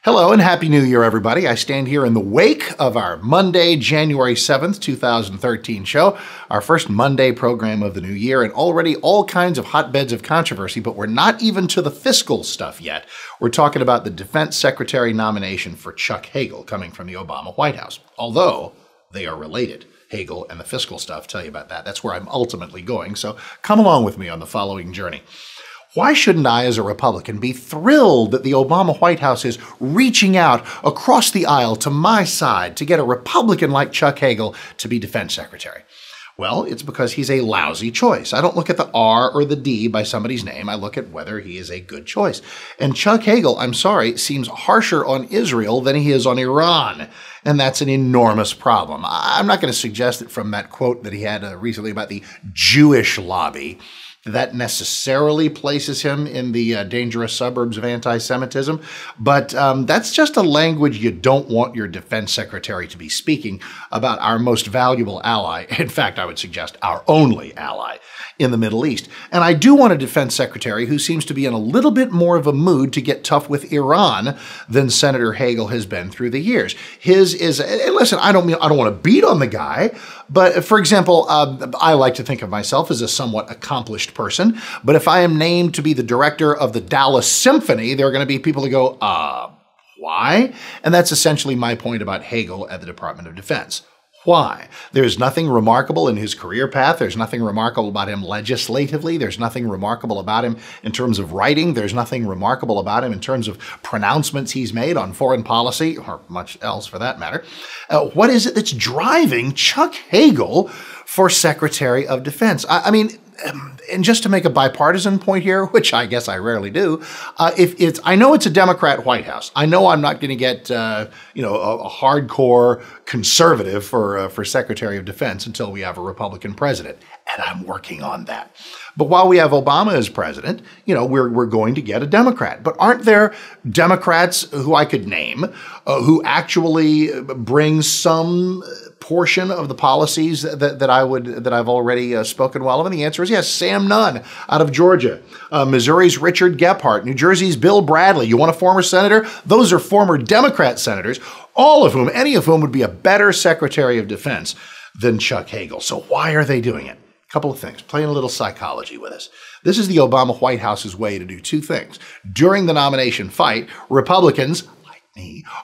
Hello and Happy New Year, everybody. I stand here in the wake of our Monday, January 7th, 2013 show, our first Monday program of the new year, and already all kinds of hotbeds of controversy, but we're not even to the fiscal stuff yet. We're talking about the Defense Secretary nomination for Chuck Hagel coming from the Obama White House, although they are related. Hagel and the fiscal stuff, tell you about that. That's where I'm ultimately going, so come along with me on the following journey. Why shouldn't I, as a Republican, be thrilled that the Obama White House is reaching out across the aisle to my side to get a Republican like Chuck Hagel to be Defense Secretary? Well, it's because he's a lousy choice. I don't look at the R or the D by somebody's name. I look at whether he is a good choice. And Chuck Hagel, I'm sorry, seems harsher on Israel than he is on Iran. And that's an enormous problem. I'm not going to suggest that from that quote that he had recently about the Jewish lobby, that necessarily places him in the dangerous suburbs of anti-Semitism, but that's just a language you don't want your defense secretary to be speaking about our most valuable ally. In fact, I would suggest our only ally in the Middle East. And I do want a defense secretary who seems to be in a little bit more of a mood to get tough with Iran than Senator Hagel has been through the years. His is, and listen, I don't want to beat on the guy, but for example, I like to think of myself as a somewhat accomplished person, but if I am named to be the director of the Dallas Symphony, there are going to be people who go, why? And that's essentially my point about Hagel at the Department of Defense. Why? There's nothing remarkable in his career path. There's nothing remarkable about him legislatively. There's nothing remarkable about him in terms of writing. There's nothing remarkable about him in terms of pronouncements he's made on foreign policy, or much else for that matter. What is it that's driving Chuck Hagel for Secretary of Defense? I mean, and just to make a bipartisan point here, which I guess I rarely do, I know it's a Democrat White House. I know I'm not going to get a hardcore conservative for Secretary of Defense until we have a Republican president, and I'm working on that. But while we have Obama as president, we're going to get a Democrat. But aren't there Democrats who I could name who actually bring some portion of the policies that I've already spoken well of? And the answer is yes. Sam Nunn out of Georgia, Missouri's Richard Gephardt, New Jersey's Bill Bradley. You want a former senator? Those are former Democrat senators, any of whom would be a better Secretary of Defense than Chuck Hagel. So why are they doing it? A couple of things, playing a little psychology with us. This is the Obama White House's way to do two things. During the nomination fight, Republicans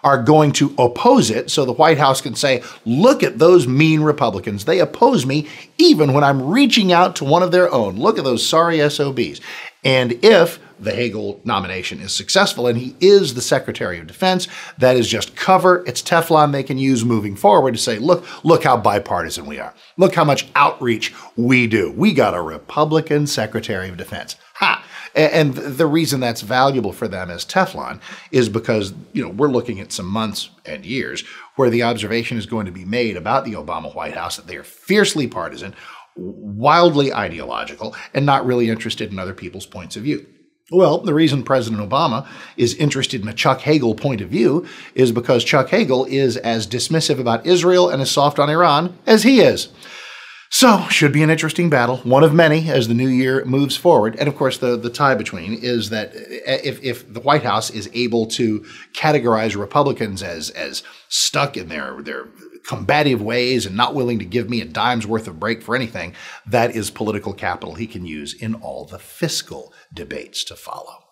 are going to oppose it so the White House can say, look at those mean Republicans. They oppose me even when I'm reaching out to one of their own. Look at those sorry SOBs. And if the Hagel nomination is successful and he is the Secretary of Defense, that is just cover. It's Teflon they can use moving forward to say, look how bipartisan we are. Look how much outreach we do. We got a Republican Secretary of Defense. Ha! And the reason that's valuable for them as Teflon is because, we're looking at some months and years where the observation is going to be made about the Obama White House that they are fiercely partisan, wildly ideological, and not really interested in other people's points of view. Well, the reason President Obama is interested in a Chuck Hagel point of view is because Chuck Hagel is as dismissive about Israel and as soft on Iran as he is. So, should be an interesting battle, one of many as the new year moves forward. And of course, the tie between is that if the White House is able to categorize Republicans as stuck in their combative ways and not willing to give me a dime's worth of break for anything, that is political capital he can use in all the fiscal debates to follow.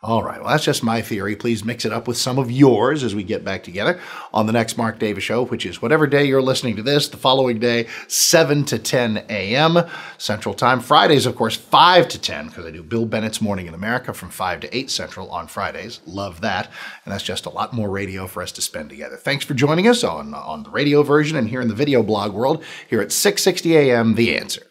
All right, well, that's just my theory. Please mix it up with some of yours as we get back together on the next Mark Davis Show, which is whatever day you're listening to this, the following day, 7 to 10 a.m. Central Time. Fridays, of course, 5 to 10, because I do Bill Bennett's Morning in America from 5 to 8 Central on Fridays. Love that. And that's just a lot more radio for us to spend together. Thanks for joining us on the radio version and here in the video blog world here at 6:60 a.m. The Answer.